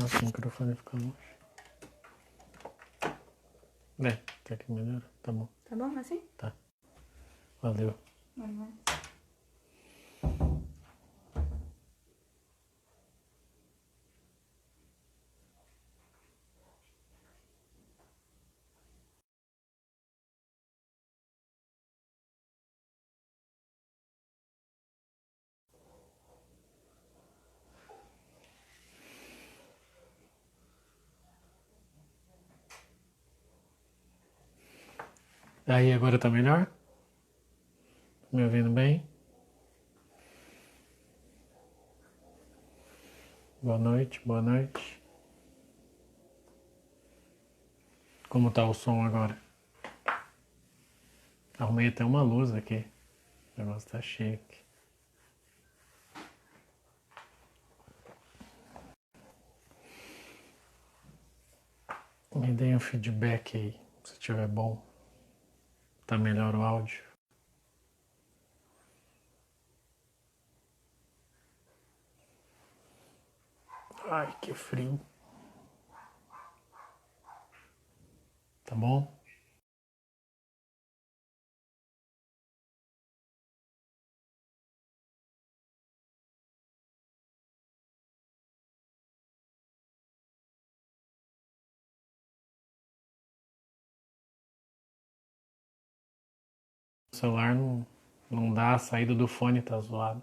Nossa, o microfone fica longe. Tá aqui melhor? Tá bom. Tá bom assim? Tá. Valeu. Uhum. Aí, agora tá melhor? Me ouvindo bem? Boa noite, boa noite. Como tá o som agora? Arrumei até uma luz aqui. O negócio tá cheio aqui. Me deem um feedback aí, se tiver bom. Tá melhor o áudio? Ai, que frio. Tá bom? O celular não dá, a saída do fone tá zoado.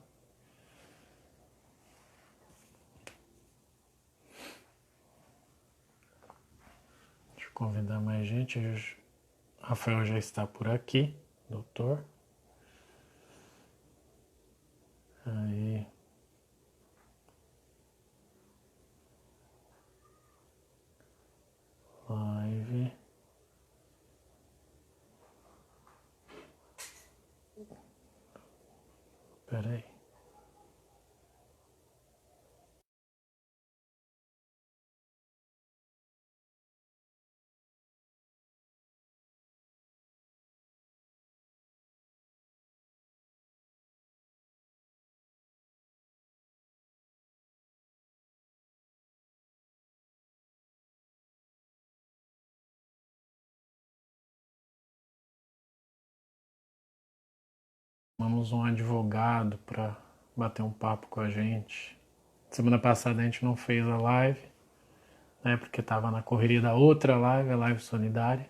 Deixa eu convidar mais gente. Rafael já está por aqui, doutor. Aí. Live. Pera aí. Chamamos um advogado para bater um papo com a gente. Semana passada a gente não fez a live, né? Porque estava na correria da outra live, a live solidária,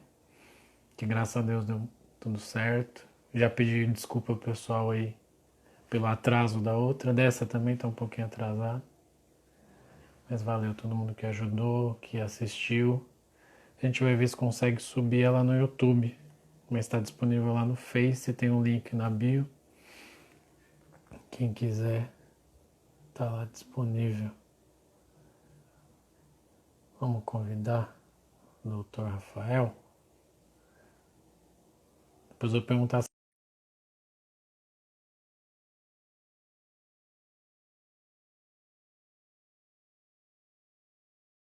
que graças a Deus deu tudo certo. Já pedi desculpa ao pessoal aí pelo atraso da outra, dessa também tá um pouquinho atrasado. Mas valeu todo mundo que ajudou, que assistiu. A gente vai ver se consegue subir ela no YouTube, mas está disponível lá no Face, tem um link na bio. Quem quiser, tá lá disponível. Vamos convidar o Dr. Rafael. Depois eu vou perguntar se...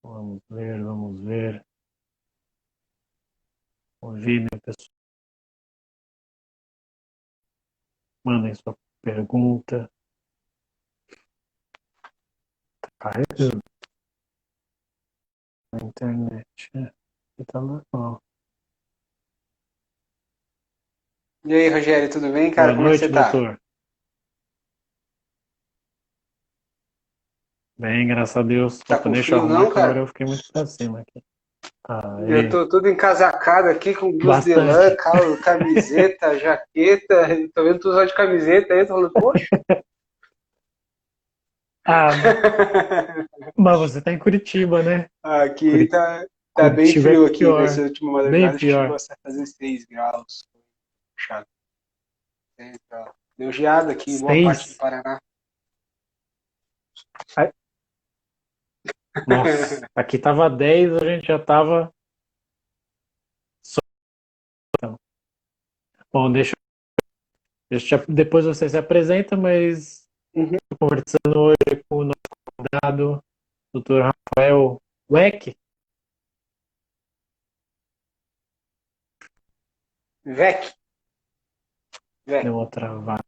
Vamos ver, vamos ver. Convidem a pessoa. Mandem sua pergunta. Tá carregando na internet, né? E tá normal. E aí, Rogério, tudo bem, cara? Boa Como é que noite, você tá? doutor. Bem, graças a Deus. Tá Opa, com deixa eu frio arrumar não, que agora cara? eu fiquei muito pra cima aqui. Eu Aí, tô todo encasacado aqui com blusa de lã, bastante. camiseta, jaqueta. Tô vendo tu só de camiseta aí, tô falando, poxa. Ah, mas você tá em Curitiba, né? Aqui tá bem Curitiba é frio aqui. Nessa pior. última Bem madrugada acho que chegou pior. a fazer 6 graus. Puxado. 6 graus. Deu geada aqui em boa parte do 6? Paraná. Ai, nossa, aqui tava 10, a gente já tava. Então. Bom, depois você se apresenta, mas Uhum. estou conversando hoje com o nosso convidado, Dr. Rafael Weck. Vec. Vec. Deu uma travada.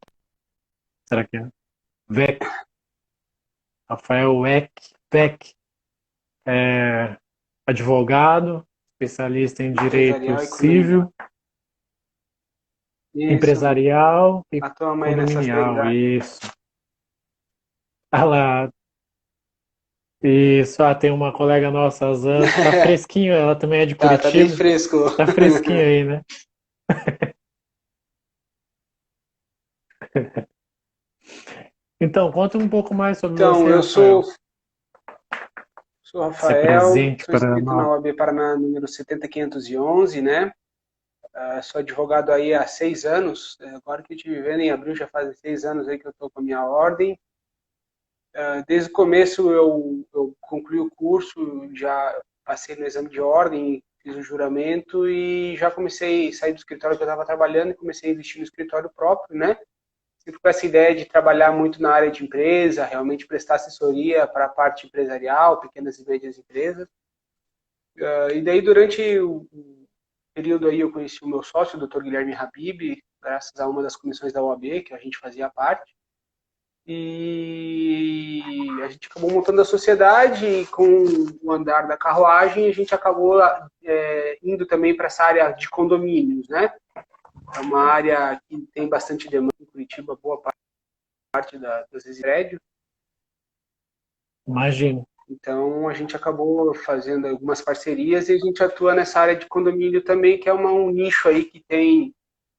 Será que é? Weck. Rafael Weck. Weck. advogado, especialista em direito Empresarial e condominial. civil, Isso, empresarial e a tua mãe nessas três condominial. áreas. Isso. Ela, isso, tem uma colega nossa, a Zan, tá fresquinho, ela também é de Tá bem Curitiba, fresco. tá fresquinho aí, né? Então, conta um pouco mais sobre Então, você, eu sou, Rafael. sou Se Rafael, presente sou para inscrito na nós. OAB Paraná número 70511, né? Sou advogado aí há 6 anos. Agora que eu estive vivendo em abril, já faz 6 anos aí que eu estou com a minha ordem. Desde o começo eu concluí o curso, já passei no exame de ordem, fiz o juramento e já comecei a sair do escritório que eu estava trabalhando e comecei a investir no escritório próprio, né? Sempre com essa ideia de trabalhar muito na área de empresa, realmente prestar assessoria para a parte empresarial, pequenas e médias empresas. E daí, durante o período aí, eu conheci o meu sócio, o Dr. Guilherme Habib, graças a uma das comissões da OAB, que a gente fazia parte. E a gente acabou montando a sociedade e com o andar da carruagem, a gente acabou indo também para essa área de condomínios, né? É uma área que tem bastante demanda em Curitiba, boa parte das vezes prédio. Imagino. Então, a gente acabou fazendo algumas parcerias e a gente atua nessa área de condomínio também, que é um nicho aí que tem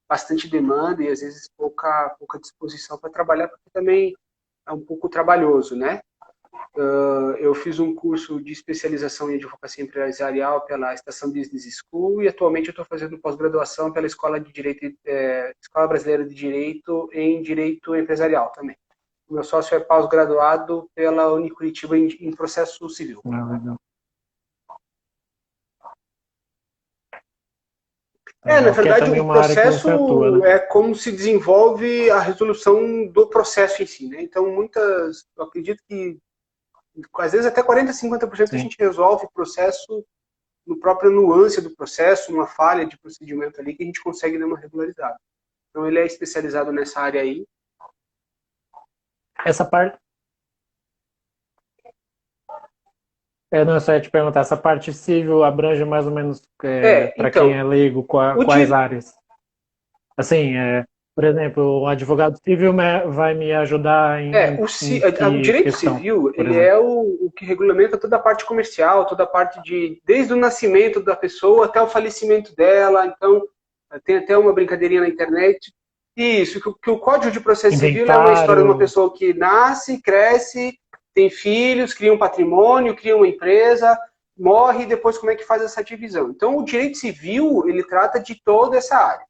bastante demanda e às vezes pouca disposição para trabalhar, porque também é um pouco trabalhoso, né? Eu fiz um curso de especialização em advocacia empresarial pela Estação Business School e atualmente eu estou fazendo pós-graduação pela Escola de Direito, Escola Brasileira de Direito em Direito Empresarial também. O meu sócio é pós-graduado pela Unicuritiba em processo civil. Legal. Na Legal, que é verdade, também o uma área que você atua, processo né? é como se desenvolve a resolução do processo em si, né? Então, eu acredito que às vezes até 40, 50% a Sim. gente resolve o processo no próprio nuance do processo, uma falha de procedimento ali que a gente consegue dar uma regularizada. Então, ele é especializado nessa área aí. Essa parte, não, eu só ia te perguntar, essa parte civil abrange mais ou menos, para quem Então, é leigo, o quais di... áreas? Assim, por exemplo, o advogado civil vai me ajudar em o que direito questão, civil, por ele exemplo? é o que regulamenta toda a parte comercial, toda a parte desde o nascimento da pessoa até o falecimento dela. Então, tem até uma brincadeirinha na internet. Isso, que o Código de Processo Civil é uma história de uma Inventário. pessoa que nasce, cresce, tem filhos, cria um patrimônio, cria uma empresa, morre e depois como é que faz essa divisão. Então, o direito civil, ele trata de toda essa área.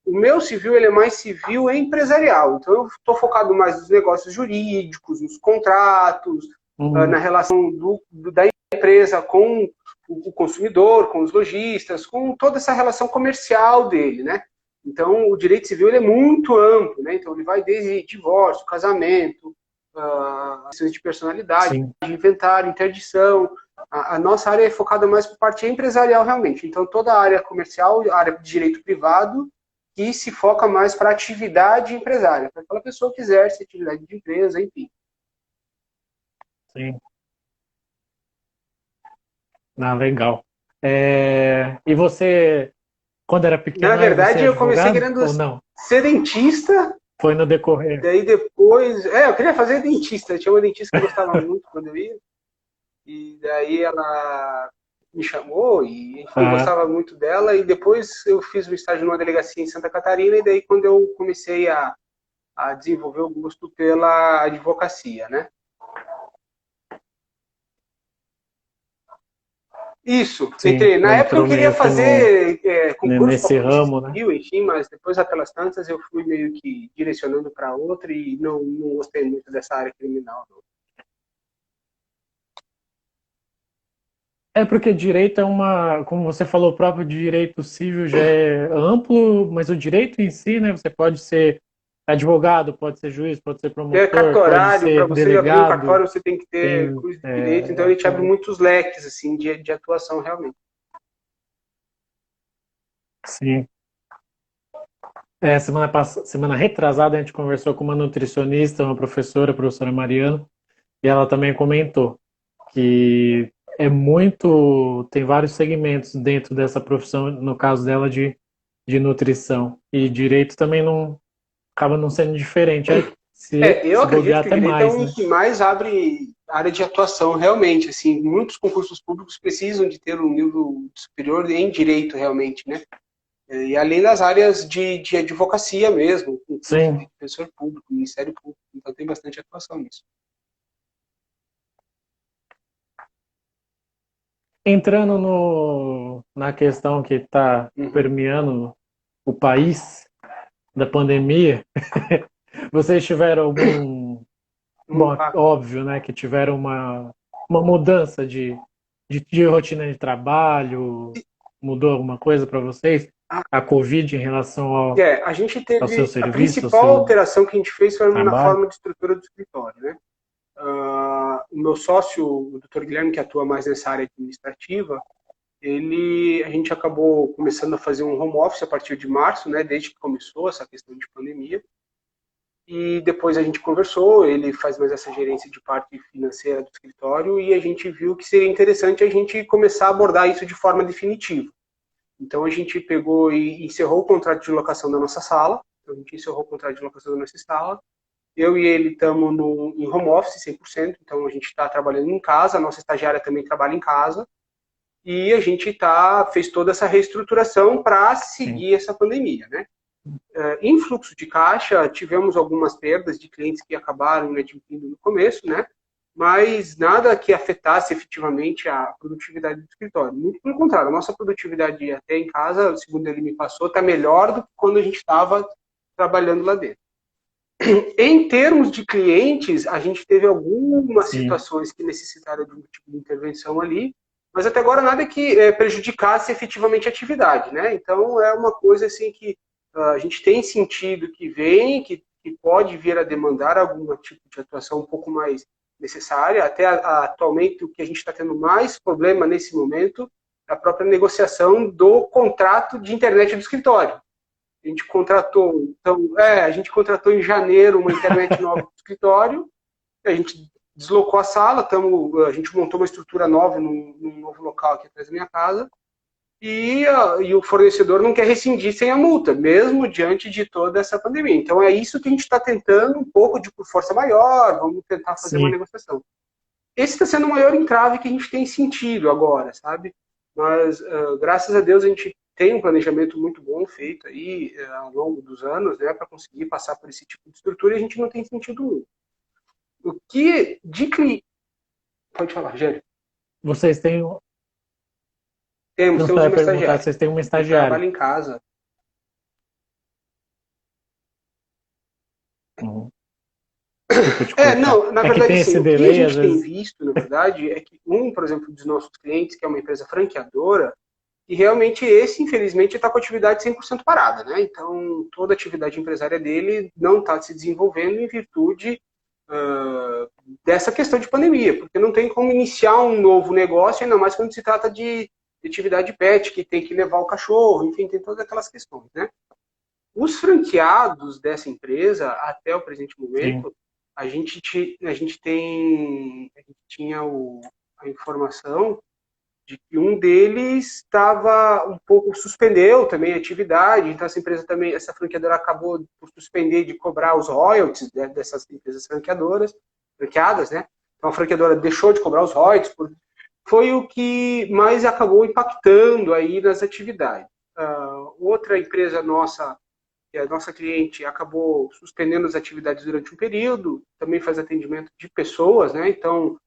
O meu civil, ele é mais civil e empresarial. Então, eu estou focado mais nos negócios jurídicos, nos contratos, na relação da empresa com o consumidor, com os lojistas, com toda essa relação comercial dele, né? Então, o direito civil ele é muito amplo, né? Então, ele vai desde divórcio, casamento, questões de personalidade, Sim, de inventário, interdição. A nossa área é focada mais para a parte empresarial, realmente. Então, toda a área comercial, a área de direito privado, que se foca mais para a atividade empresária, para aquela pessoa que exerce atividade de empresa, enfim. sim. Legal. E você, quando era Na pequeno, você verdade, é eu comecei advogado querendo ou não? ser dentista, Foi no decorrer. daí depois. Eu queria fazer dentista. Eu tinha uma dentista que eu gostava muito quando eu ia, e daí ela me chamou, e enfim, eu Ah, gostava muito dela, e depois eu fiz um estágio numa delegacia em Santa Catarina, e daí quando eu comecei a desenvolver o gosto pela advocacia, né? Isso, sim, entrei. Na época eu entrou queria meio que fazer concurso para nesse polícia ramo, né? civil, enfim, mas depois daquelas tantas eu fui meio que direcionando para outra e não gostei muito dessa área criminal. Não. É porque direito como você falou, o próprio direito civil já é amplo, mas o direito em si, né? Você pode ser advogado, pode ser juiz, pode ser É promotor, pode cartorário, para ser você abrir um delegado, cartório você tem que ter tem, curso de direito, então ele te abre muitos leques assim de atuação realmente. sim. Semana retrasada a gente conversou com uma nutricionista, uma professora, a professora Mariana, e ela também comentou que tem vários segmentos dentro dessa profissão, no caso dela de nutrição. E direito também não acaba não sendo diferente. Eu Se acredito bobear que o até direito é mais, um né? que mais abre área de atuação, realmente. Assim, muitos concursos públicos precisam de ter um nível superior em direito, realmente, né? E além das áreas de advocacia mesmo, concurso de Sim. defensor público, Ministério Público, então tem bastante atuação nisso. Entrando na questão que está Uhum. permeando o país da pandemia, vocês tiveram algum. Um Bom, impacto. óbvio, né, que tiveram uma mudança de rotina de trabalho, mudou alguma coisa para vocês? A Covid em relação A gente ao seu teve a serviço, ao principal seu alteração que a gente fez foi na trabalho? forma de estrutura do escritório, né? O meu sócio, o Dr. Guilherme, que atua mais nessa área administrativa, a gente acabou começando a fazer um home office a partir de março, né? Desde que começou essa questão de pandemia. E depois a gente conversou, ele faz mais essa gerência de parte financeira do escritório e a gente viu que seria interessante a gente começar a abordar isso de forma definitiva. Então a gente pegou e encerrou o contrato de locação da nossa sala. Então, a gente encerrou o contrato de locação da nossa sala. Eu e ele estamos em home office 100%, então a gente está trabalhando em casa, a nossa estagiária também trabalha em casa. E a gente fez toda essa reestruturação para Sim, seguir essa pandemia, né? Em fluxo de caixa, tivemos algumas perdas de clientes que acabaram inadimplindo no começo, né? Mas nada que afetasse efetivamente a produtividade do escritório. Muito pelo contrário, a nossa produtividade até em casa, segundo ele me passou, está melhor do que quando a gente estava trabalhando lá dentro. Em termos de clientes, a gente teve algumas sim, situações que necessitaram de um tipo de intervenção ali, mas até agora nada que prejudicasse efetivamente a atividade, né? Então é uma coisa assim que a gente tem sentido que vem, que pode vir a demandar algum tipo de atuação um pouco mais necessária. Até atualmente o que a gente está tendo mais problema nesse momento é a própria negociação do contrato de internet do escritório. A gente contratou em janeiro uma internet nova para o escritório, a gente deslocou a sala, a gente montou uma estrutura nova num novo local aqui atrás da minha casa, e o fornecedor não quer rescindir sem a multa, mesmo diante de toda essa pandemia. Então é isso que a gente está tentando, um pouco de por força maior, vamos tentar fazer uma sim. negociação. Esse está sendo o maior entrave que a gente tem sentido agora, sabe? Mas, graças a Deus, a gente tem um planejamento muito bom feito aí ao longo dos anos, né, para conseguir passar por esse tipo de estrutura e a gente não tem sentido muito. O que de cliente. Pode falar, Rogério. Vocês têm. Temos, Não, só temos ia uma perguntar, estagiária. vocês têm uma Ela estagiária. trabalha em casa. Uhum. Desculpa te cortar. Não, na É que verdade, tem assim, esse o que a delay, às gente tem vezes. visto, na verdade, é que por exemplo, dos nossos clientes, que é uma empresa franqueadora, e realmente esse, infelizmente, está com a atividade 100% parada, né? Então, toda a atividade empresária dele não está se desenvolvendo em virtude dessa questão de pandemia, porque não tem como iniciar um novo negócio, ainda mais quando se trata de atividade pet, que tem que levar o cachorro, enfim, tem todas aquelas questões, né? Os franqueados dessa empresa, até o presente Sim, momento, a gente tinha a informação de que um deles estava um pouco suspendeu também a atividade, então essa empresa também, essa franqueadora acabou por suspender de cobrar os royalties, né, dessas empresas franqueadas, né? Então a franqueadora deixou de cobrar os royalties, foi o que mais acabou impactando aí nas atividades. Outra empresa nossa, que é a nossa cliente, acabou suspendendo as atividades durante um período, também faz atendimento de pessoas, né? Então,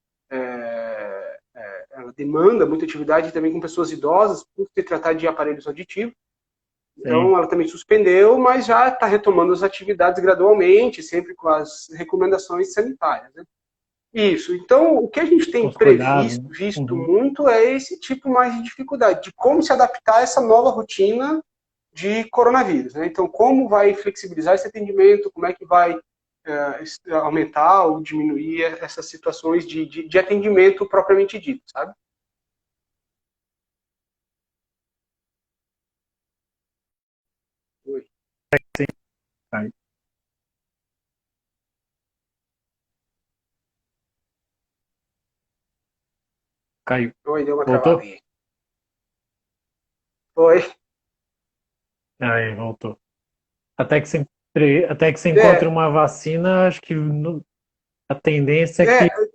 ela demanda muita atividade também com pessoas idosas, por se tratar de aparelhos auditivos. sim. Então, ela também suspendeu, mas já está retomando as atividades gradualmente, sempre com as recomendações sanitárias. Né? Isso. Então, o que a gente tem Os cuidados, né? visto Uhum. muito é esse tipo mais de dificuldade, de como se adaptar a essa nova rotina de coronavírus. Né? Então, como vai flexibilizar esse atendimento, como é que vai aumentar ou diminuir essas situações de atendimento propriamente dito, sabe? Oi. Aí. Caiu. Oi, deu uma travada Voltou? aí. Oi. Aí, voltou. Até que se encontre É, uma vacina, acho que a tendência é que é,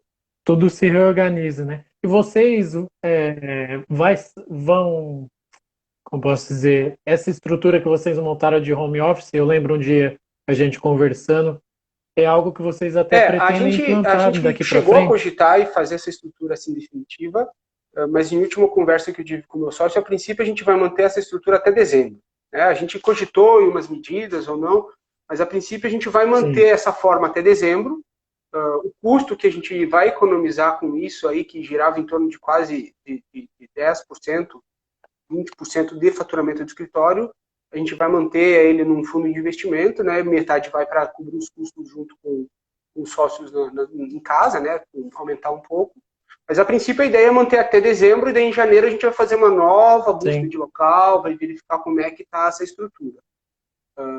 tudo se reorganize, né? E vocês vão, como posso dizer, essa estrutura que vocês montaram de home office, eu lembro um dia a gente conversando, é algo que vocês até a pretendem gente, a implantar gente daqui para chegou a frente? cogitar e fazer essa estrutura assim definitiva, mas em última conversa que eu tive com o meu sócio, a princípio a gente vai manter essa estrutura até dezembro. Né? A gente cogitou em umas medidas ou não, mas a princípio a gente vai manter Sim, essa forma até dezembro. O custo que a gente vai economizar com isso aí, que girava em torno de quase de 10%, 20% de faturamento do escritório, a gente vai manter ele num fundo de investimento, né? Metade vai para cobrir os custos junto com os sócios em casa, né? Aumentar um pouco. Mas a princípio a ideia é manter até dezembro e daí em janeiro a gente vai fazer uma nova busca sim, de local, vai verificar como é que está essa estrutura.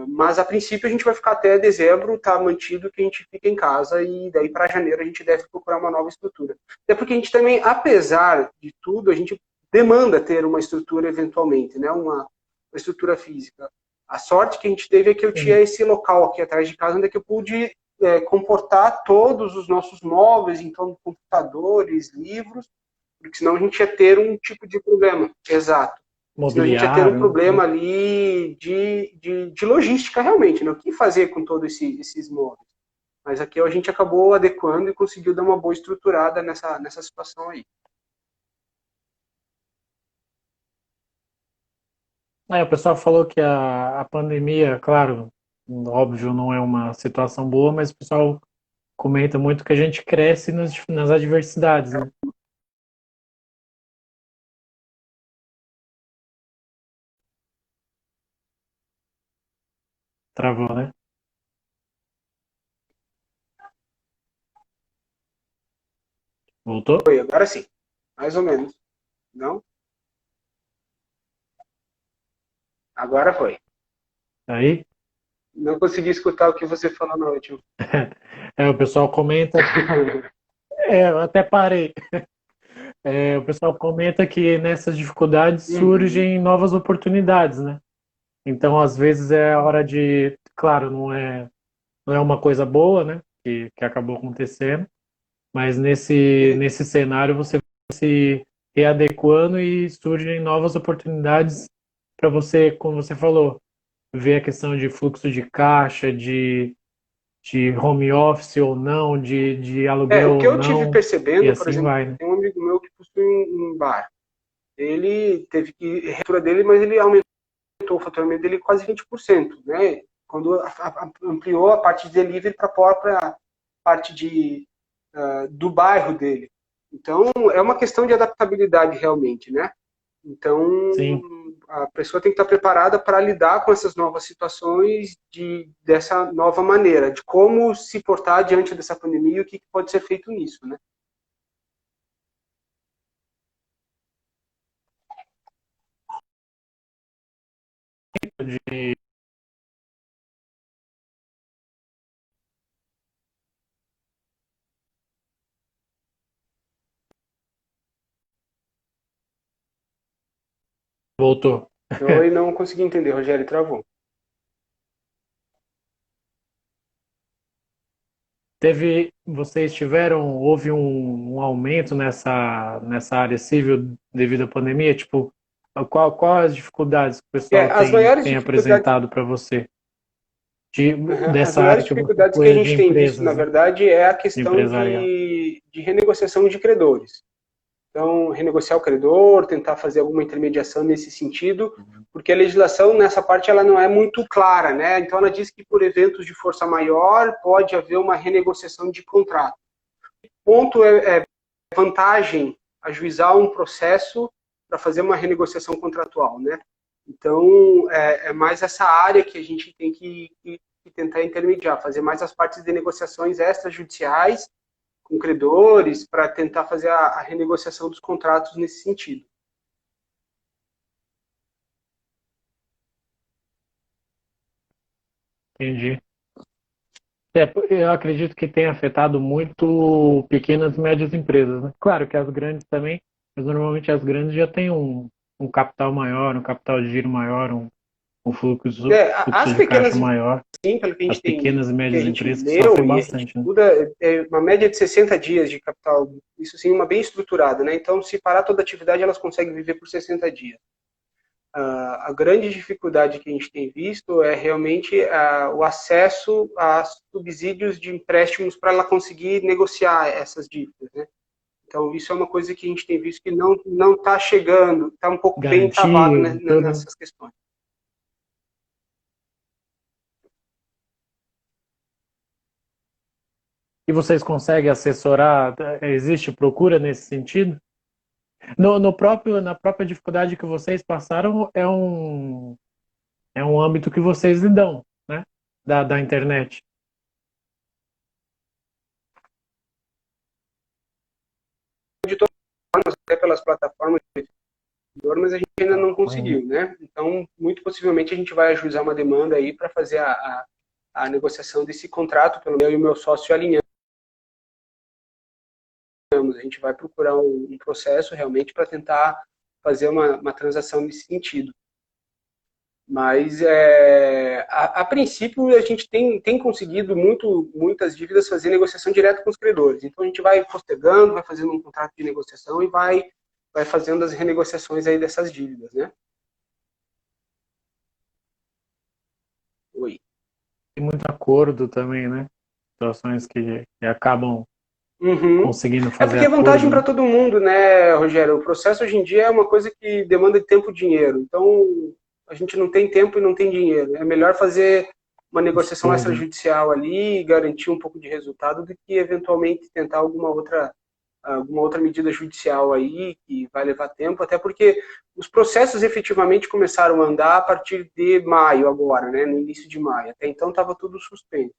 Mas a princípio a gente vai ficar até dezembro, está mantido que a gente fica em casa e daí para janeiro a gente deve procurar uma nova estrutura. Até porque a gente também, apesar de tudo, a gente demanda ter uma estrutura eventualmente, né? Uma estrutura física. A sorte que a gente teve é que eu tinha sim. esse local aqui atrás de casa onde é que eu pude comportar todos os nossos móveis, então computadores, livros, porque senão a gente ia ter um tipo de problema. Exato. Senão a gente ia ter um Mobiliário, problema né? ali de logística realmente, né? O que fazer com todos esses móveis? Mas aqui a gente acabou adequando e conseguiu dar uma boa estruturada nessa situação aí. O pessoal falou que a pandemia, claro, óbvio, não é uma situação boa, mas o pessoal comenta muito que a gente cresce nas adversidades, né? Travou, né? Voltou? Foi, agora sim, mais ou menos. Não? Agora foi. Aí, Não consegui escutar o que você falou na última. o pessoal comenta, eu até parei. O pessoal comenta que nessas dificuldades Uhum. surgem novas oportunidades, né? Então, às vezes é hora de, claro, não é uma coisa boa, né? Que acabou acontecendo, mas nesse cenário você vai se readequando e surgem novas oportunidades para você, como você falou, ver a questão de fluxo de caixa, de home office ou não, de aluguel O que ou eu tive não, e percebendo, por assim exemplo, vai, né? tem um amigo meu que possui um bar. Ele teve que a fatura dele, mas ele aumentou o faturamento dele quase 20%, né? Quando ampliou a parte de delivery para a própria parte do bairro dele. Então, é uma questão de adaptabilidade realmente, né? Então, Sim, a pessoa tem que estar preparada para lidar com essas novas situações dessa nova maneira, de como se portar diante dessa pandemia e o que pode ser feito nisso, né? de, voltou. Eu não consegui entender, Rogério, travou. Houve um aumento nessa área civil devido à pandemia? Tipo, qual as dificuldades que o pessoal As tem, maiores tem dificuldades apresentado para você? De, As dessa área maiores que você dificuldades que a foi de gente tem visto, na empresas, né? verdade, é a De questão empresarial. de renegociação de credores. Então, renegociar o credor, tentar fazer alguma intermediação nesse sentido, porque a legislação nessa parte ela não é muito clara, né? Então, ela diz que por eventos de força maior pode haver uma renegociação de contrato. Ponto é vantagem ajuizar um processo para fazer uma renegociação contratual, né? Então, é mais essa área que a gente tem que tentar intermediar, fazer mais as partes de negociações extrajudiciais com credores para tentar fazer a renegociação dos contratos nesse sentido. Entendi. Eu acredito que tenha afetado muito pequenas e médias empresas, né? Claro que as grandes também, Mas normalmente as grandes já têm um capital maior, um capital de giro maior, um As fluxo de caixa pequenas, maior. sim, pelo que a As gente tem, pequenas e que a médias gente empresas que leu sofrem e a gente bastante, né? estuda, é uma média de 60 dias de capital, isso sim, uma bem estruturada, né? Então, se parar toda a atividade, elas conseguem viver por 60 dias. A grande dificuldade que a gente tem visto é realmente o acesso a subsídios de empréstimos para ela conseguir negociar essas dívidas, né? Então, isso é uma coisa que a gente tem visto que não está chegando, está um pouco bem travado Garantias e tudo. nessas questões. E vocês conseguem assessorar? Existe procura nesse sentido? Na própria dificuldade que vocês passaram, é um âmbito que vocês lidam, né? Da internet. De todas formas, até pelas plataformas de investidor, mas a gente ainda não conseguiu, né? Então, muito possivelmente a gente vai ajuizar uma demanda aí para fazer a negociação desse contrato, pelo menos eu e o meu sócio alinhamos. A gente vai procurar um processo realmente para tentar fazer uma transação nesse sentido. Mas, a princípio, a gente tem conseguido muitas dívidas fazer negociação direta com os credores. Então, a gente vai postergando, vai fazendo um contrato de negociação e vai fazendo as renegociações aí dessas dívidas, né? Oi. Tem muito acordo também, né? Situações que acabam Uhum. conseguindo É fazer porque é vantagem acordo, para né? todo mundo, né, Rogério? O processo hoje em dia é uma coisa que demanda de tempo e dinheiro. Então, a gente não tem tempo e não tem dinheiro. É melhor fazer uma negociação Custoso, né? extrajudicial ali e garantir um pouco de resultado do que eventualmente tentar alguma outra medida judicial aí que vai levar tempo, até porque os processos efetivamente começaram a andar a partir de maio agora, né, no início de maio. Até então estava tudo suspenso.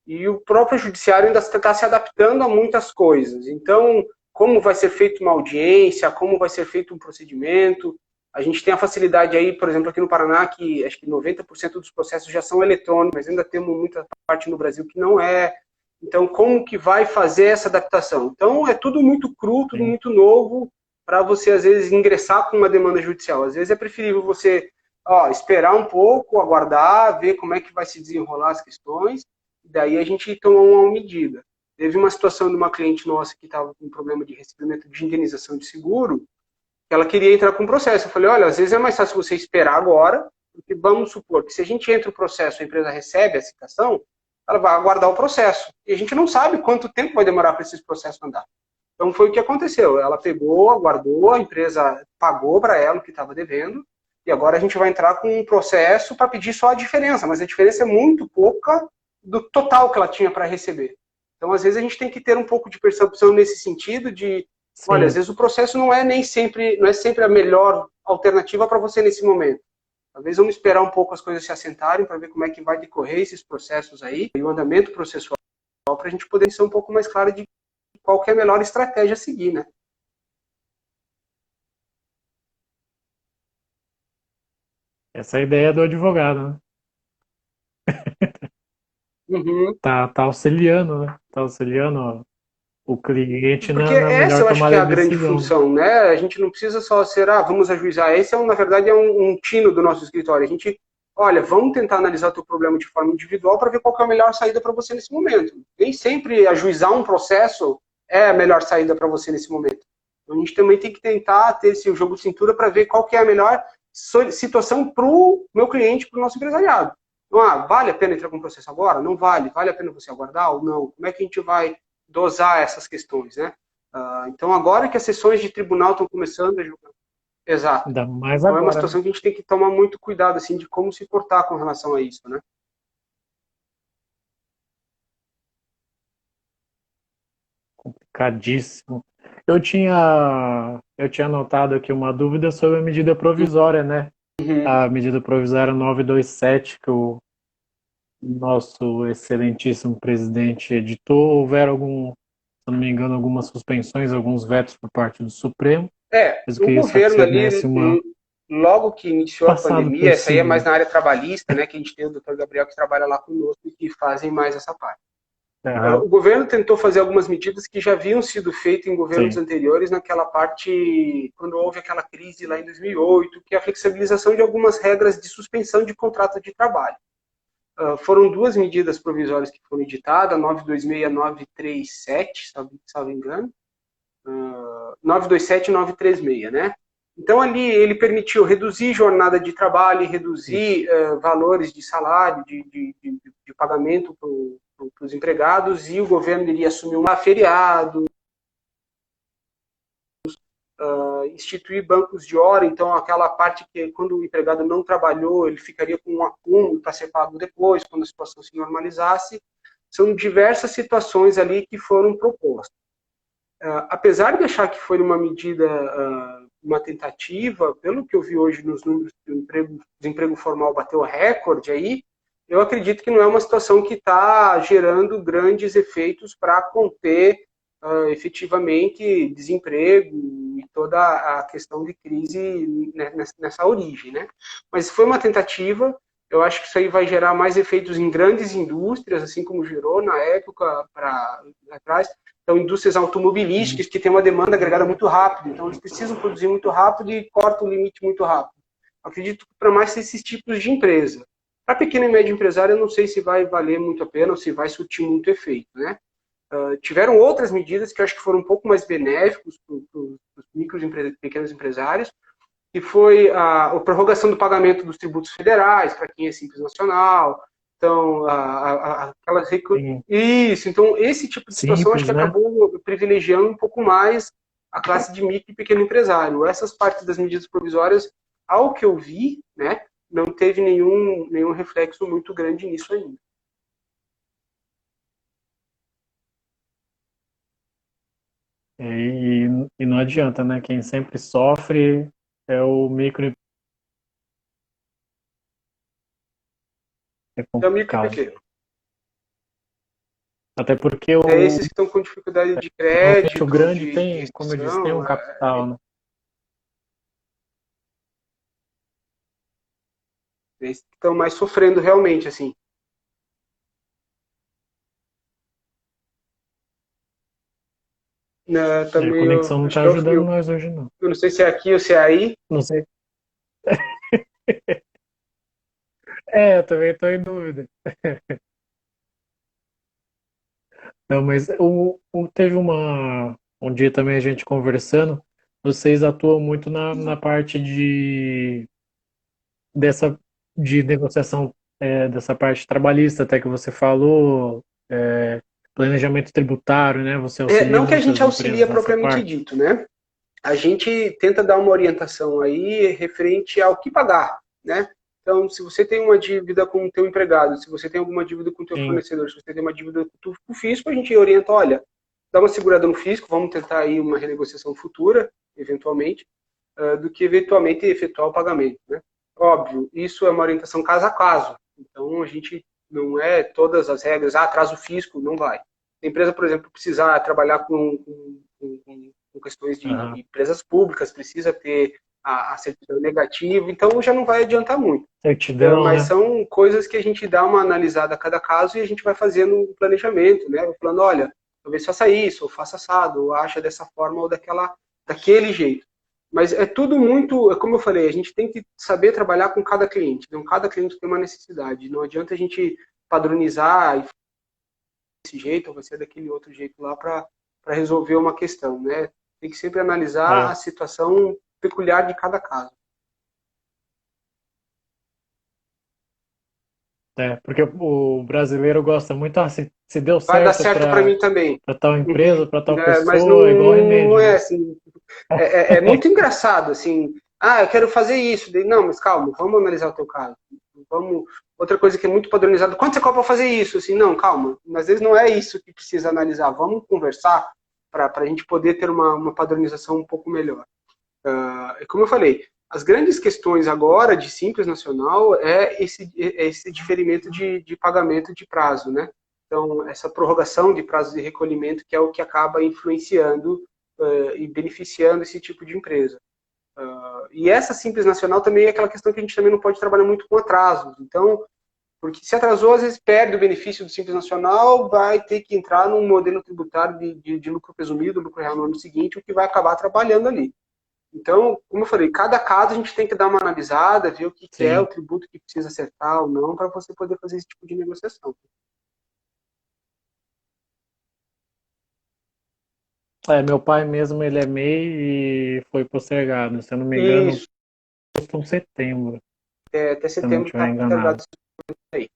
E o próprio judiciário ainda está se adaptando a muitas coisas. Então, como vai ser feita uma audiência, como vai ser feito um procedimento. A gente tem a facilidade aí, por exemplo, aqui no Paraná, que acho que 90% dos processos já são eletrônicos, mas ainda temos muita parte no Brasil que não é. Então, como que vai fazer essa adaptação? Então, é tudo muito cru, tudo Sim. muito novo, para você, às vezes, ingressar com uma demanda judicial. Às vezes é preferível você esperar um pouco, aguardar, ver como é que vai se desenrolar as questões, daí a gente tomou uma medida. Teve uma situação de uma cliente nossa que estava com um problema de recebimento de indenização de seguro, que ela queria entrar com um processo. Eu falei, olha, às vezes é mais fácil você esperar agora, porque vamos supor que se a gente entra o processo, a empresa recebe a citação, ela vai aguardar o processo. E a gente não sabe quanto tempo vai demorar para esse processo andar. Então foi o que aconteceu. Ela pegou, aguardou, a empresa pagou para ela o que estava devendo, e agora a gente vai entrar com um processo para pedir só a diferença, mas a diferença é muito pouca do total que ela tinha para receber. Então, às vezes, a gente tem que ter um pouco de percepção nesse sentido de, olha, às Sim. vezes o processo não é sempre a melhor alternativa para você nesse momento. Talvez vamos esperar um pouco as coisas se assentarem para ver como é que vai decorrer esses processos aí e o andamento processual para a gente poder ser um pouco mais claro de qual que é a melhor estratégia a seguir, né? Essa é a ideia do advogado, né? Uhum. Tá auxiliando, né? Tá auxiliando o cliente Porque na essa melhor eu acho que é tomada a de grande decisão. função, né? A gente não precisa só ser, vamos ajuizar. Esse, na verdade, é um tino do nosso escritório. A gente, olha, vamos tentar analisar o teu problema de forma individual para ver qual é a melhor saída para você nesse momento. Nem sempre ajuizar um processo é a melhor saída para você nesse momento. Então, a gente também tem que tentar ter esse jogo de cintura para ver qual que é a melhor situação para o meu cliente, para o nosso empresariado. Então, vale a pena entrar com o processo agora? Não vale. Vale a pena você aguardar ou não? Como é que a gente vai dosar essas questões, né? Então, agora que as sessões de tribunal estão começando a jogar. Exato. Ainda mais Então, é uma agora, né? situação que a gente tem que tomar muito cuidado, assim, de como se portar com relação a isso, né? Complicadíssimo. Eu tinha notado aqui uma dúvida sobre a medida provisória, né? Uhum. A medida provisória 927 que o nosso excelentíssimo presidente editou. Houveram se não me engano, algumas suspensões, alguns vetos por parte do Supremo. Mas eu O queria saber se governo você ali, desse uma logo que iniciou a passado pandemia, por essa aí é mais cima. na área trabalhista, né? Que a gente tem o doutor Gabriel que trabalha lá conosco e que fazem mais essa parte. Aham, O governo tentou fazer algumas medidas que já haviam sido feitas em governos sim. anteriores, naquela parte, quando houve aquela crise lá em 2008, que é a flexibilização de algumas regras de suspensão de contrato de trabalho. Foram duas medidas provisórias que foram editadas, a 926 e a 937, salvo engano, 927 e 936, né? Então ali ele permitiu reduzir jornada de trabalho, reduzir valores de salário, de pagamento para os empregados, e o governo iria assumir um feriado, instituir bancos de hora, então aquela parte que quando o empregado não trabalhou, ele ficaria com um acúmulo para ser pago depois, quando a situação se normalizasse. São diversas situações ali que foram propostas. Apesar de achar que foi uma medida, uma tentativa, pelo que eu vi hoje nos números do desemprego formal bateu recorde aí, eu acredito que não é uma situação que está gerando grandes efeitos para conter efetivamente desemprego e toda a questão de crise nessa origem, né? Mas foi uma tentativa. Eu acho que isso aí vai gerar mais efeitos em grandes indústrias, assim como gerou na época para atrás. Então, indústrias automobilísticas que têm uma demanda agregada muito rápido, então eles precisam produzir muito rápido e cortam o limite muito rápido. Acredito que para mais esses tipos de empresa. Para pequeno e médio empresário, eu não sei se vai valer muito a pena ou se vai surtir muito efeito, né? Tiveram outras medidas que eu acho que foram um pouco mais benéficos para os micros e pequenos empresários, que foi a prorrogação do pagamento dos tributos federais para quem é simples nacional. Então, aquelas Sim. isso. Então, esse tipo de situação acho Simples, que né? acabou privilegiando um pouco mais a classe de micro e pequeno empresário. Essas partes das medidas provisórias, ao que eu vi, né, não teve nenhum reflexo muito grande nisso ainda. E não adianta, né? Quem sempre sofre é o micro, é É o micro e complicado. pequeno. Até porque É esses que estão com dificuldade de normalmente o crédito, grande de tem, como eu disse, tem um restrição, capital, né? esses que estão mais sofrendo realmente, assim. Né, E a também conexão não acho tá que é o ajudando fio. nós hoje, não. Eu não sei se é aqui ou se é aí. Não sei. É, eu também tô em dúvida. Não, mas teve um dia também a gente conversando, vocês atuam muito na parte dessa, de negociação, dessa parte trabalhista, até que você falou, planejamento tributário, né? Você auxilia Não que a gente muitas empresas auxilia nessa propriamente parte? dito, né? A gente tenta dar uma orientação aí referente ao que pagar, né? Então, se você tem uma dívida com o teu empregado, se você tem alguma dívida com o teu Sim. fornecedor, se você tem uma dívida com o fisco, a gente orienta, olha, dá uma segurada no fisco, vamos tentar aí uma renegociação futura, eventualmente, do que eventualmente efetuar o pagamento, né? Óbvio, isso é uma orientação caso a caso. Então, a gente não é todas as regras, traz o fisco, não vai. A empresa, por exemplo, precisar trabalhar com questões de Aham. empresas públicas, precisa ter a certidão negativa, então já não vai adiantar muito. Certidão, Mas né? são coisas que a gente dá uma analisada a cada caso e a gente vai fazendo um planejamento, né? Falando, olha, talvez faça isso, ou faça assado, ou acha dessa forma ou daquele jeito. Mas é tudo muito, como eu falei, a gente tem que saber trabalhar com cada cliente. Então, cada cliente tem uma necessidade. Não adianta a gente padronizar e desse jeito, ou vai ser daquele outro jeito lá para resolver uma questão, né? Tem que sempre analisar a É, situação peculiar de cada caso. porque o brasileiro gosta muito, se deu Vai dar certo certo para para mim também. tal Uhum. empresa, para tal Mas não, pessoa, é igual não remédio, é né? assim. É muito engraçado, assim. Eu quero fazer isso. Não, mas calma, vamos analisar o teu caso. Vamos. Outra coisa que é muito padronizada, quanto você cobra para fazer isso? Assim, não, calma. Às vezes não é isso que precisa analisar. Vamos conversar para a gente poder ter uma padronização um pouco melhor. Como eu falei, as grandes questões agora de Simples Nacional esse diferimento de pagamento de prazo, né? Então, essa prorrogação de prazo de recolhimento que é o que acaba influenciando e beneficiando esse tipo de empresa. E essa Simples Nacional também é aquela questão que a gente também não pode trabalhar muito com atrasos. Então, Porque se atrasou, às vezes perde o benefício do Simples Nacional, vai ter que entrar num modelo tributário de lucro presumido, lucro real no ano seguinte, o que vai acabar trabalhando ali. Então, como eu falei, cada caso a gente tem que dar uma analisada, ver o que é o Sim. tributo que precisa acertar ou não, para você poder fazer esse tipo de negociação. Meu pai mesmo, ele é MEI e foi postergado. Se eu não me engano, Isso, foi em setembro, até se eu não setembro está estiver postergado enganado. isso aí.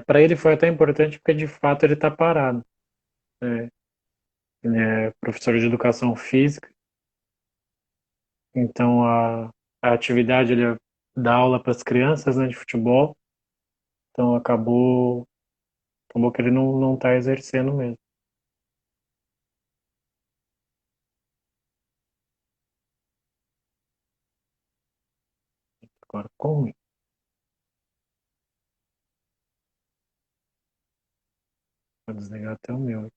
Para ele foi até importante porque, de fato, ele está parado. É, ele é professor de educação física, então a atividade, ele dá aula para as crianças, né, de futebol, então acabou que ele não está exercendo mesmo. Agora, como? Vou desligar até o meu.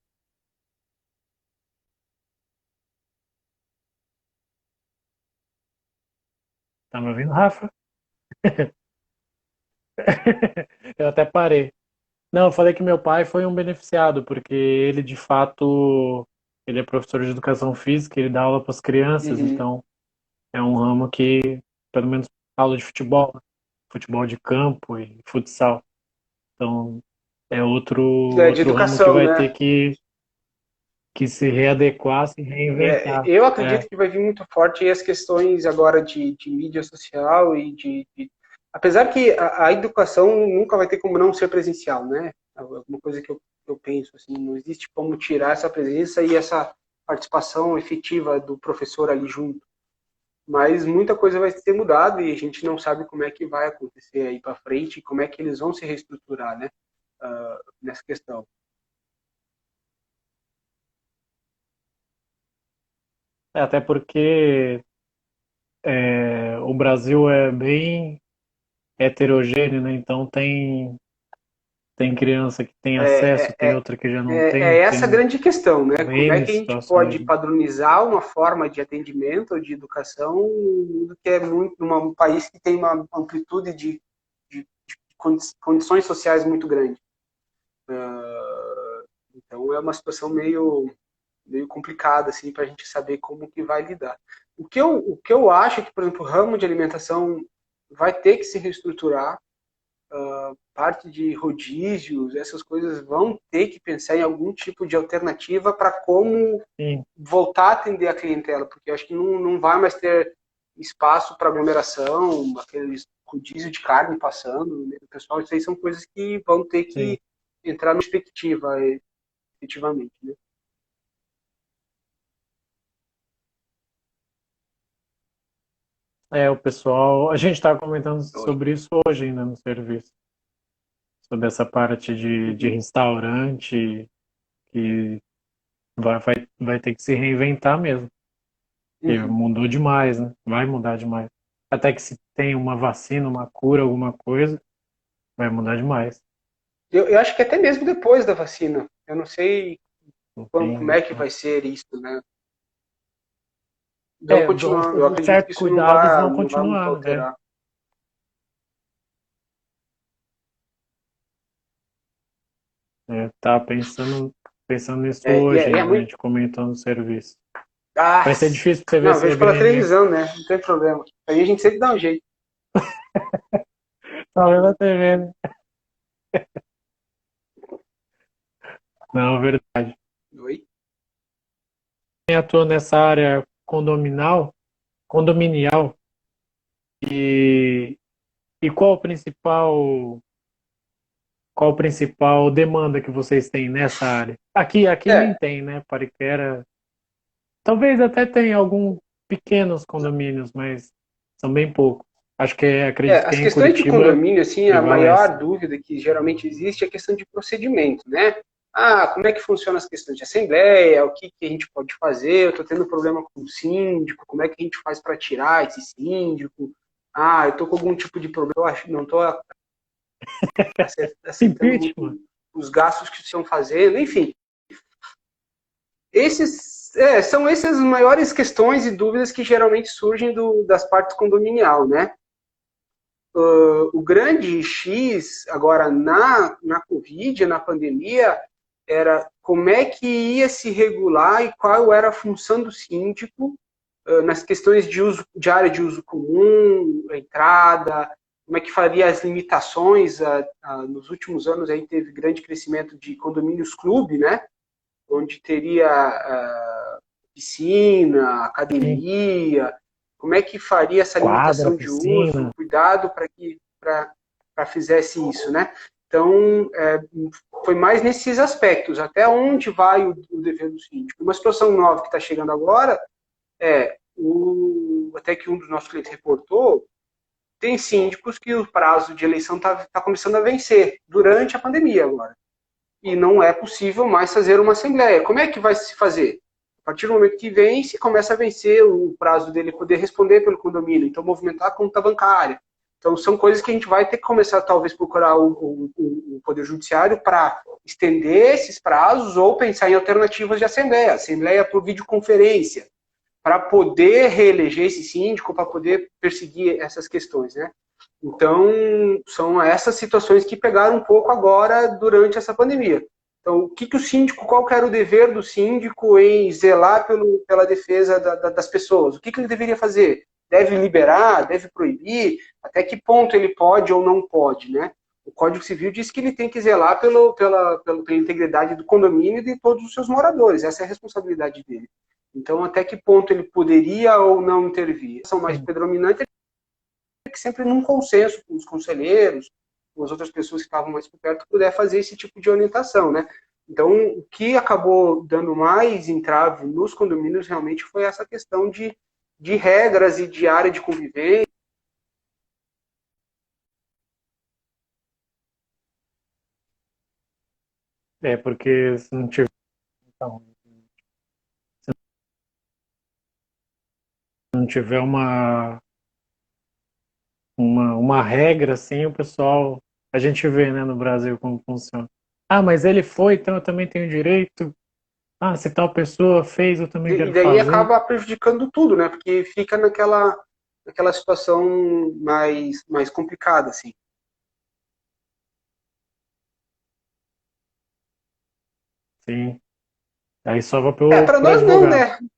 Tá me ouvindo, Rafa? Eu até parei. Não, eu falei que meu pai foi um beneficiado, porque ele, de fato, ele é professor de educação física, ele dá aula para as crianças, Uhum. então é um ramo que, pelo menos, aula de futebol, né? Futebol de campo e futsal. Então, é outro, É, de outro ramo que educação, vai né? ter que se readequar, se reinventar. Eu acredito É, que vai vir muito forte as questões agora de mídia social e apesar que a educação nunca vai ter como não ser presencial, né? Alguma coisa que eu penso assim, não existe como tirar essa presença e essa participação efetiva do professor ali junto. Mas muita coisa vai ter mudado e a gente não sabe como é que vai acontecer aí para frente, como é que eles vão se reestruturar, né? Nessa questão. até porque o Brasil é bem heterogêneo, né? Então tem criança que tem É, acesso, tem outra que já não é tem, essa a tem grande questão, né? Como é N que a gente situações, pode né? padronizar uma forma de atendimento ou de educação que é muito num país que tem uma amplitude de condições sociais muito grande. Então é uma situação meio complicada assim para a gente saber como que vai lidar. O que eu acho é que, por exemplo, o ramo de alimentação vai ter que se reestruturar, parte de rodízios, essas coisas vão ter que pensar em algum tipo de alternativa para como Sim, voltar a atender a clientela, porque eu acho que não vai mais ter espaço para aglomeração, aqueles rodízio de carne passando no meio do pessoal, isso aí são coisas que vão ter sim. que entrar na perspectiva, efetivamente, né? O pessoal, a gente estava comentando Oi. sobre isso hoje ainda no serviço, sobre essa parte de Uhum. restaurante que vai ter que se reinventar mesmo, porque Uhum. mudou demais, né? Vai mudar demais. Até que se tem uma vacina, uma cura, alguma coisa, vai mudar demais. Eu acho que até mesmo depois da vacina, eu não sei Não como tem, é que vai ser isso, né? Eu acredito que certos isso não cuidados vai, vão não vai muito continuar, né? alterar. Tá pensando nisso E hoje é ainda, a muito. gente comentou no serviço. Ah, Vai ser difícil pra você ver não, eu se vejo pela CBN. televisão, né? Não tem problema. Aí a gente sempre dá um jeito. Tá vendo a TV, né? Não, verdade. Oi? Quem atua nessa área condominial e, e qual a principal demanda que vocês têm nessa área? Aqui nem É, tem, né? Pariquera. Talvez até tenha alguns pequenos condomínios, mas são bem poucos. Acredito que as em questões de Curitiba condomínio, assim, a prevalece. maior dúvida que geralmente existe é a questão de procedimento, né? Ah, como é que funcionam as questões de assembleia, o que a gente pode fazer, eu estou tendo problema com o síndico, como é que a gente faz para tirar esse síndico? Ah, eu estou com algum tipo de problema, eu acho, não estou acertando muito Impeachment. os gastos que estão fazendo, enfim. São essas as maiores questões e dúvidas que geralmente surgem das partes condominial, né? O grande X, agora na Covid, na pandemia, era como é que ia se regular e qual era a função do síndico nas questões de área de uso comum, a entrada, como é que faria as limitações. Nos últimos anos aí teve grande crescimento de condomínios clube, né? Onde teria piscina, academia, como é que faria essa Quadra, limitação de piscina. uso, cuidado para fizesse isso, né? Então, foi mais nesses aspectos, até onde vai o dever do síndico. Uma situação nova que está chegando agora até que um dos nossos clientes reportou, tem síndicos que o prazo de eleição está começando a vencer durante a pandemia agora. E não é possível mais fazer uma assembleia. Como é que vai se fazer? A partir do momento que vence, começa a vencer o prazo dele poder responder pelo condomínio, então movimentar a conta bancária. Então são coisas que a gente vai ter que começar talvez procurar o Poder Judiciário para estender esses prazos ou pensar em alternativas de assembleia por videoconferência, para poder reeleger esse síndico, para poder perseguir essas questões, né? Então, são essas situações que pegaram um pouco agora durante essa pandemia. Então, o síndico, qual que era o dever do síndico em zelar pela defesa das pessoas? O que ele deveria fazer? Deve liberar? Deve proibir? Até que ponto ele pode ou não pode, né? O Código Civil diz que ele tem que zelar pela integridade do condomínio e de todos os seus moradores. Essa é a responsabilidade dele. Então, até que ponto ele poderia ou não intervir? A ação mais predominante é que sempre num consenso com os conselheiros, com as outras pessoas que estavam mais por perto, puder fazer esse tipo de orientação, né? Então, o que acabou dando mais entrave nos condomínios realmente foi essa questão de regras e de área de convivência. Porque se não tiver, então, se não tiver uma regra, assim, o pessoal, a gente vê, né, no Brasil como funciona. Ah, mas ele foi, então eu também tenho direito. Ah, se tal pessoa fez, eu também E quero daí fazer. acaba prejudicando tudo, né? Porque fica naquela situação mais complicada, assim. Sim. Aí só vai pro, Para pro nós não, advogado né?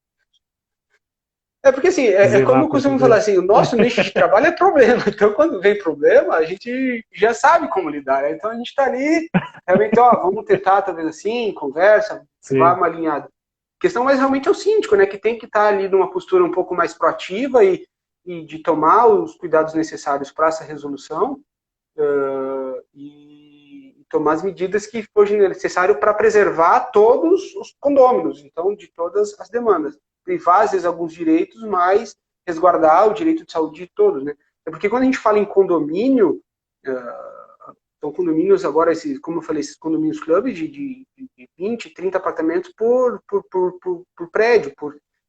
Porque assim, como zelar eu por costumo falar dizer. assim, o nosso nicho de trabalho é problema. Então, quando vem problema, a gente já sabe como lidar, né? Então, a gente está ali, realmente, vamos tentar, talvez assim, conversa, vá Sim, uma alinhada. A questão mais realmente é o síndico, né? Que tem que estar ali numa postura um pouco mais proativa e de tomar os cuidados necessários para essa resolução e tomar as medidas que forem necessárias para preservar todos os condôminos, então, de todas as demandas. Privar, às vezes, alguns direitos, mas resguardar o direito de saúde de todos, né? É porque quando a gente fala em condomínio, são condomínios agora, como eu falei, esses condomínios clubes de 20, 30 apartamentos por prédio,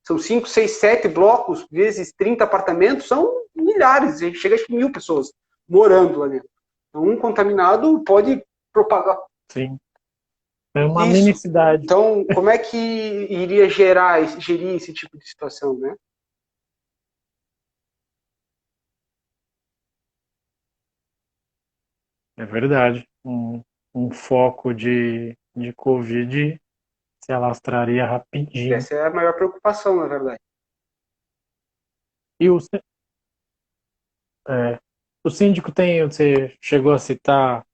são 5, 6, 7 blocos, vezes 30 apartamentos, são milhares, chega a 1.000 pessoas morando lá dentro. Então, um contaminado pode propagar sim. É uma mini isso. cidade. Então, como é que iria gerir esse tipo de situação, né? É verdade. Um foco de Covid se alastraria rapidinho. Essa é a maior preocupação, na verdade. E é, o síndico tem, você chegou a citar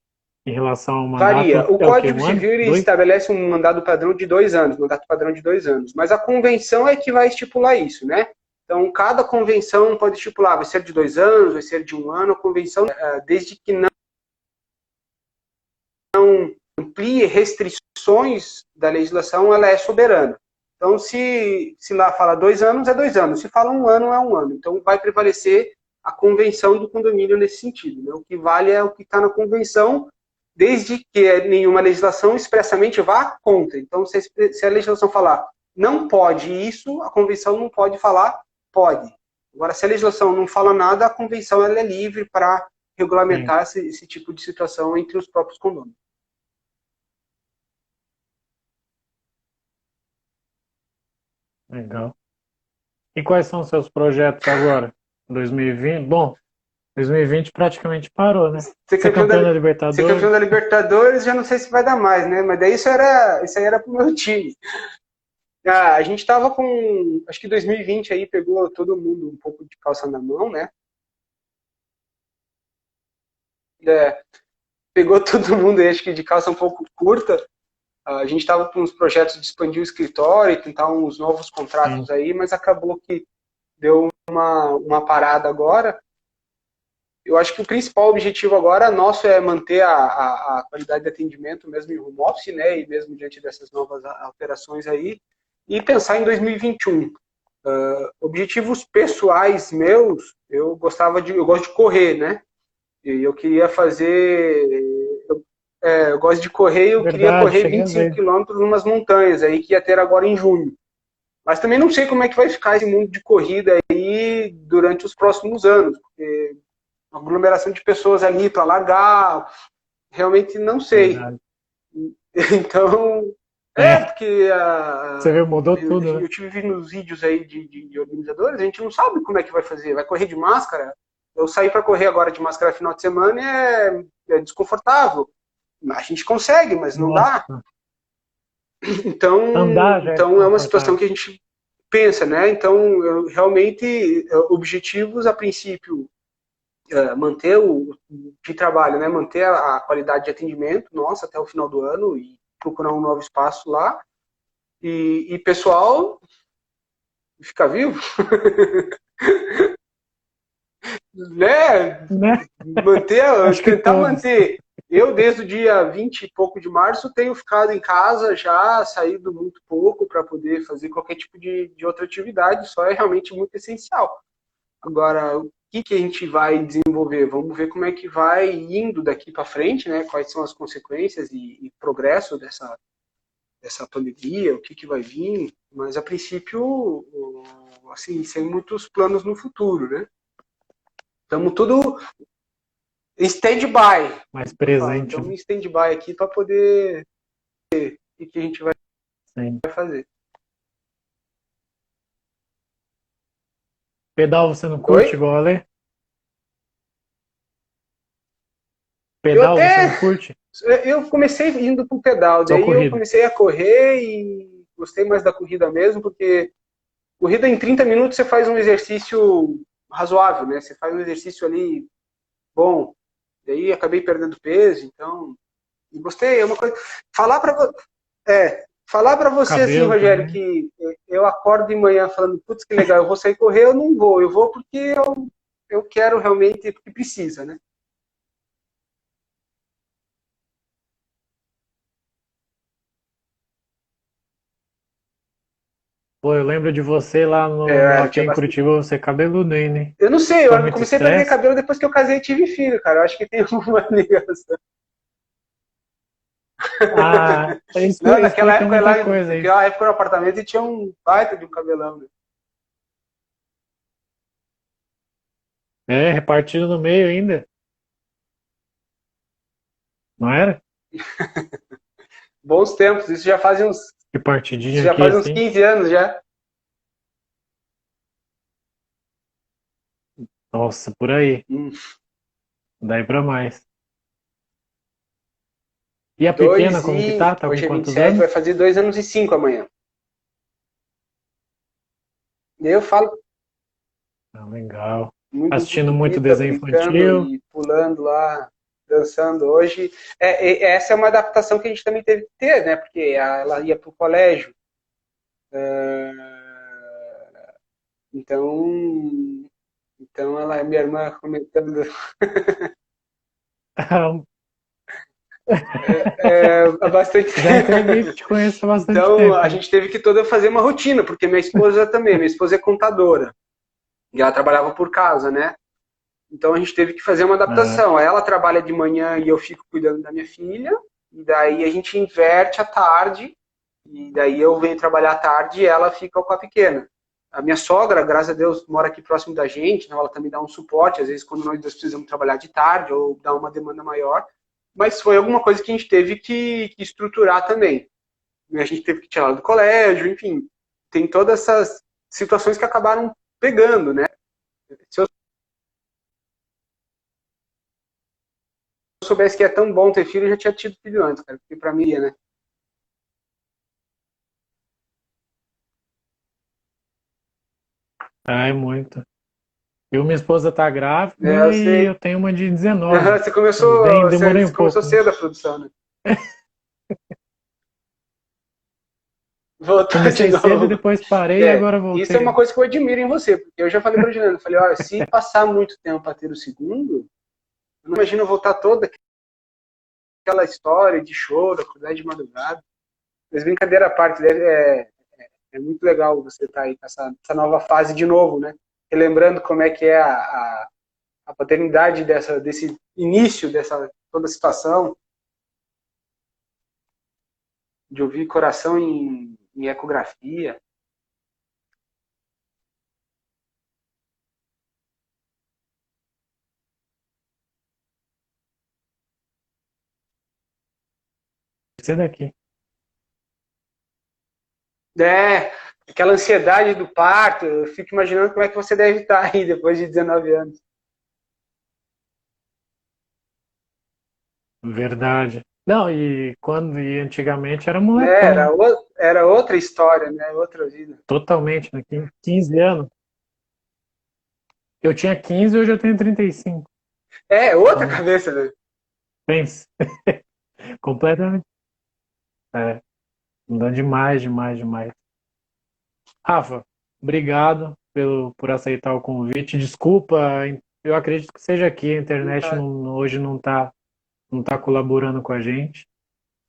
em relação ao Varia. mandato, O é o quê? Código Um ano? Civil ele Dois? estabelece um mandado padrão de 2 anos, mandato padrão de 2 anos. Mas a convenção é que vai estipular isso, né? Então, cada convenção pode estipular, vai ser de 2 anos, vai ser de 1 ano. A convenção, desde que não amplie restrições da legislação, ela é soberana. Então, se lá fala 2 anos, é 2 anos. Se fala 1 ano, é 1 ano. Então, vai prevalecer a convenção do condomínio nesse sentido, né? O que vale é o que está na convenção, desde que nenhuma legislação expressamente vá contra. Então, se a legislação falar não pode isso, a convenção não pode falar pode. Agora, se a legislação não fala nada, a convenção ela é livre para Sim. regulamentar esse tipo de situação entre os próprios condôminos. Legal. E quais são os seus projetos agora? 2020? Bom, 2020 praticamente parou, né? Ser Ser campeão campeão da ser campeão Libertadores? da Libertadores, já não sei se vai dar mais, né? Mas daí isso aí era pro meu time. Ah, a gente tava com, acho que 2020 aí pegou todo mundo um pouco de calça na mão, né? É, pegou todo mundo aí, acho que de calça um pouco curta. A gente estava com uns projetos de expandir o escritório e tentar uns novos contratos Sim. aí, mas acabou que deu uma parada agora. Eu acho que o principal objetivo agora nosso é manter a qualidade de atendimento mesmo em home office, né? E mesmo diante dessas novas alterações aí. E pensar em 2021. Objetivos pessoais meus, eu gosto de correr, né? E eu queria fazer, eu gosto de correr, eu queria Verdade, correr cheguei a 25 ver. quilômetros numas montanhas aí que ia ter agora em junho. Mas também não sei como é que vai ficar esse mundo de corrida aí durante os próximos anos, porque uma aglomeração de pessoas ali para largar, realmente não sei. Verdade. Então, É, porque você viu, mudou tudo, né? eu tive nos vídeos aí de organizadores, a gente não sabe como é que vai fazer. Vai correr de máscara? Eu saí para correr agora de máscara final de semana e é desconfortável. A gente consegue, mas não dá. Nossa, Então, andar já é então é uma situação desconfortável. que a gente pensa, né? Então, realmente, objetivos a princípio manter o de trabalho, né? Manter a qualidade de atendimento, nossa, até o final do ano e procurar um novo espaço lá. E pessoal, ficar vivo, né? Né? Manter, Acho que tentar todos. manter. Eu, desde o dia 20 e pouco de março, tenho ficado em casa já, saído muito pouco para poder fazer qualquer tipo de outra atividade, só é realmente muito essencial. Agora, o que a gente vai desenvolver? Vamos ver como é que vai indo daqui para frente, né? Quais são as consequências e progresso dessa pandemia, o que vai vir. Mas, a princípio, assim, sem muitos planos no futuro, né? Estamos tudo em stand-by, Mais eu falo. presente, Estamos né? em stand-by aqui para poder ver o que a gente vai Sim. fazer. Pedal você não curte Oi? igual a Lê? Eu, Pedal você não é, curte? eu comecei indo para o pedal, Só daí eu corrida. comecei a correr e gostei mais da corrida mesmo, porque corrida em 30 minutos você faz um exercício razoável, né? Você faz um exercício ali bom. Daí acabei perdendo peso, então gostei. É uma coisa. Falar para falar para você assim, Cabelo Rogério, também. que eu acordo de manhã falando, putz, que legal, eu vou sair correr, eu não vou. Eu vou porque eu quero realmente, porque precisa, né? Pô, eu lembro de você lá no É, eu aqui tinha em bastante. Curitiba, você é cabeludo ainda, hein? Eu não sei, Foi eu muito comecei a perder estresse? cabelo depois que eu casei e tive filho, cara. Eu acho que tem alguma ligação. Ah, Não, naquela explica época muita lá, coisa aí. naquela época no apartamento e tinha um baita de um cabelão, né? É, repartido no meio ainda, não era? Bons tempos, isso Repartidinho já aqui faz uns assim. 15 anos já. Nossa, por aí. Hum. Daí pra mais. E a pequena, Dois como que tá? e Tá com hoje é quantos 27, vai anos? fazer 2 anos e 5 amanhã. E aí eu falo, Ah, legal. muito Assistindo muito bonita, desenho brincando infantil. e pulando lá, dançando hoje. Essa é uma adaptação que a gente também teve que ter, né? Porque ela ia para o colégio. Então, então ela, minha irmã comentando, há bastante Já entendi que te conheço há bastante Então tempo, a hein? gente teve que toda fazer uma rotina, porque minha esposa é contadora e ela trabalhava por casa, né? Então a gente teve que fazer uma Ah, adaptação. Ela trabalha de manhã e eu fico cuidando da minha filha, e daí a gente inverte à tarde, e daí eu venho trabalhar à tarde e ela fica com a pequena. A minha sogra, graças a Deus, mora aqui próximo da gente, então ela também dá um suporte, às vezes quando nós dois precisamos trabalhar de tarde ou dar uma demanda maior, mas foi alguma coisa que a gente teve que estruturar também. A gente teve que tirar ela do colégio, enfim, tem todas essas situações que acabaram pegando, né? Se eu soubesse que é tão bom ter filho, eu já tinha tido filho antes, cara, porque pra mim, né? É muito. Minha esposa tá É, grávida eu e sei. eu tenho uma de 19. Demorei Você um pouco. começou cedo a produção, né? Voltou de Comecei cedo e novo. depois parei e É, agora isso é uma voltei. coisa que eu admiro em você, porque eu já falei pra Juliana, eu falei, olha, se passar muito tempo para ter o segundo, eu não imagino voltar toda aquela história de choro, acordar de madrugada. Mas brincadeira à parte, é muito legal você estar aí com essa nova fase de novo, né? Relembrando como é que é a paternidade desse início dessa toda a situação, de ouvir coração em ecografia. Você daqui. É, aquela ansiedade do parto, eu fico imaginando como é que você deve estar aí depois de 19 anos. Verdade. Não, e antigamente era Né? molecão. Era outra história, né? Outra vida. Totalmente, né? 15 anos. Eu tinha 15 e hoje eu tenho 35. É, outra Então, cabeça, né? pense. Completamente. É, mudou demais, demais, demais. Rafa, obrigado por aceitar o convite. Desculpa, eu acredito que seja aqui. A internet hoje não tá colaborando com a gente.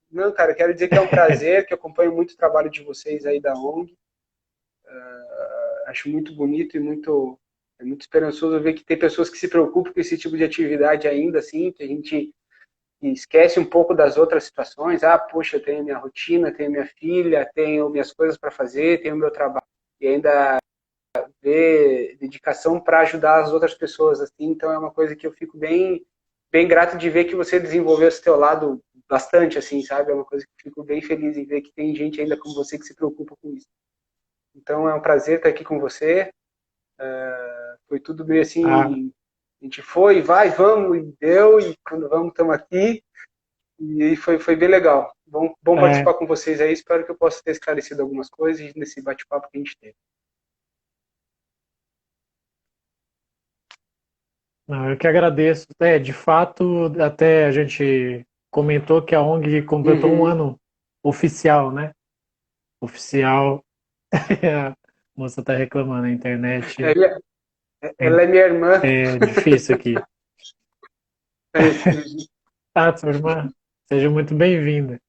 Não, cara, quero dizer que é um prazer, que eu acompanho muito o trabalho de vocês aí da ONG. Acho muito bonito e muito esperançoso ver que tem pessoas que se preocupam com esse tipo de atividade ainda, assim, que a gente esquece um pouco das outras situações. Ah, poxa, eu tenho minha rotina, tenho minha filha, tenho minhas coisas para fazer, tenho meu trabalho. E ainda ver dedicação para ajudar as outras pessoas, assim. Então é uma coisa que eu fico bem grato de ver que você desenvolveu esse teu lado bastante, assim, sabe? É uma coisa que eu fico bem feliz em ver que tem gente ainda como você que se preocupa com isso. Então é um prazer estar aqui com você. Foi tudo meio Ah, assim, a gente foi, vai, vamos, e deu, e quando vamos, estamos aqui. E foi bem legal. Bom é, participar com vocês aí. Espero que eu possa ter esclarecido algumas coisas nesse bate-papo que a gente teve. não, eu que agradeço. É, de fato, até a gente comentou que a ONG completou um Uhum. ano oficial, né? Oficial. A moça tá reclamando, a internet Ela é minha irmã. é difícil aqui. Ah, sua irmã, seja muito bem-vinda.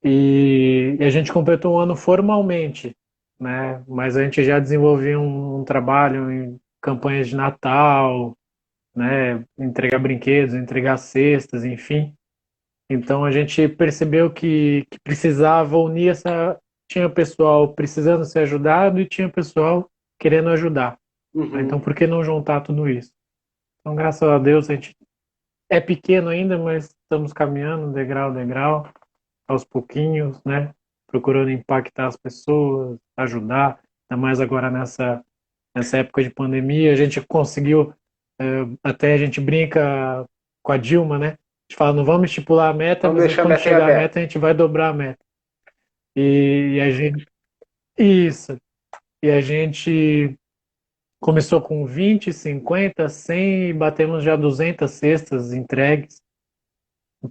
E a gente completou um ano formalmente, né? Mas a gente já desenvolvia um trabalho em campanhas de Natal, né? Entregar brinquedos, entregar cestas, enfim. Então a gente percebeu que precisava unir essa. Tinha pessoal precisando ser ajudado e tinha pessoal querendo ajudar, né? Então Uhum. por que não juntar tudo isso? Então, graças a Deus, a gente é pequeno ainda, mas estamos caminhando degrau a degrau, aos pouquinhos, né? Procurando impactar as pessoas, ajudar, ainda mais agora nessa época de pandemia. A gente conseguiu, até a gente brinca com a Dilma, né? A gente fala, não vamos estipular a meta, Vamos mas deixar a quando meta em chegar a aberto. meta, a gente vai dobrar a meta. E a gente. Isso. E a gente começou com 20, 50, 100 e batemos já 200 cestas entregues.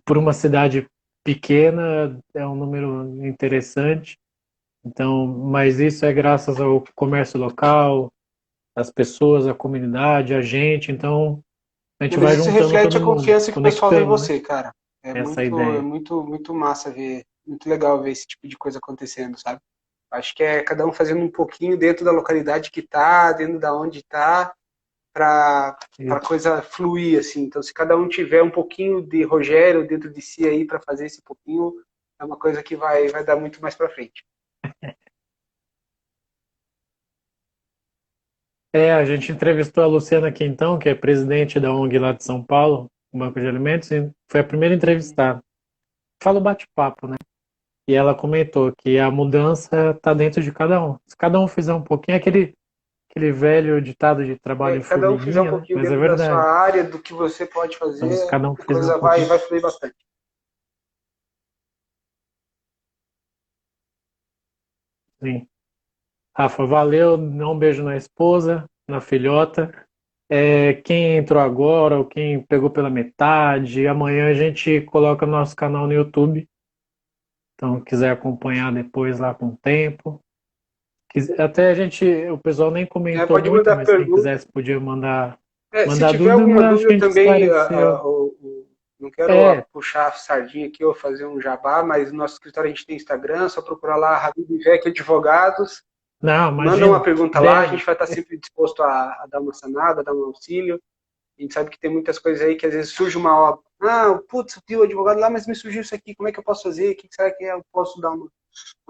Por uma cidade pequena, é um número interessante. Então, mas isso é graças ao comércio local, as pessoas, a comunidade, a gente. Então, a gente Mas vai isso juntando reflete todo a mundo, confiança que o pessoal tem em conectando, né? você, cara. Essa ideia. Muito massa ver, muito legal ver esse tipo de coisa acontecendo, sabe? Acho que é cada um fazendo um pouquinho dentro da localidade que tá, dentro da onde tá, para a Isso. coisa fluir, assim. Então, se cada um tiver um pouquinho de Rogério dentro de si aí para fazer esse pouquinho, é uma coisa que vai dar muito mais para frente. É, a gente entrevistou a Luciana Quintão, que é presidente da ONG lá de São Paulo, o Banco de Alimentos, e foi a primeira Uhum. entrevistada. Fala o bate-papo, né? E ela comentou que a mudança está dentro de cada um. Se cada um fizer um pouquinho, aquele velho ditado de trabalho em Cada um fizer um formiguinha, né? pouquinho Mas é dentro da sua verdade. área, do que você pode Então, se fazer, cada um a fizer um coisa pouquinho. vai fluir bastante. Sim. Rafa, valeu. Dá um beijo na esposa, na filhota. Quem entrou agora ou quem pegou pela metade, amanhã a gente coloca no nosso canal no YouTube. Então, quiser acompanhar depois lá com o tempo. Até a gente, o pessoal nem comentou Pode muito, mandar mas quem pergunta. quisesse podia mandar, Se mandar tiver dúvida, alguma mas acho que a dúvida gente também, esclareceu. não quero É, puxar a sardinha aqui ou fazer um jabá, mas no nosso escritório a gente tem Instagram, só procurar lá Habib Vec Advogados, não, manda uma imagina. pergunta lá, a Deve. gente vai estar sempre disposto a dar uma sanada, a dar um auxílio. A gente sabe que tem muitas coisas aí que às vezes surge uma obra. Ah, putz, vi o advogado lá, mas me surgiu isso aqui, como é que eu posso fazer? O que será que eu posso dar uma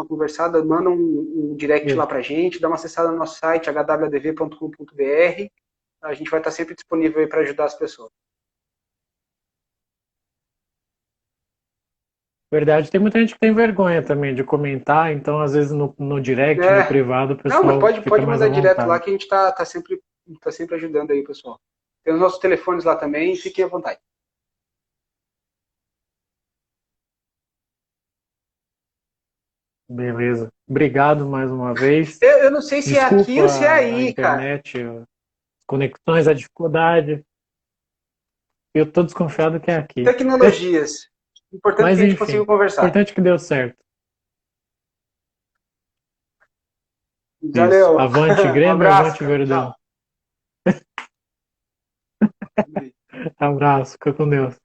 conversada? Manda um direct lá pra gente, dá uma acessada no nosso site, hwdv.com.br. A gente vai estar sempre disponível aí para ajudar as pessoas. Verdade, tem muita gente que tem vergonha também de comentar, então às vezes no direct, no É, privado, o não, mas pessoal fica pode mais à mandar direto lá vontade. que a gente tá sempre ajudando aí, pessoal. Tem os nossos telefones lá também, fiquem à vontade. Beleza. Obrigado mais uma vez. Eu não sei se é aqui Desculpa ou se é a aí, cara. internet, as conexões, a dificuldade. Eu estou desconfiado que é aqui. Tecnologias. Importante que Mas a gente enfim, consiga conversar. importante que deu certo. Isso. Valeu. Avante Um Grêmio, abraço, avante cara. Verdão. Tchau. Abraço, fica com Deus.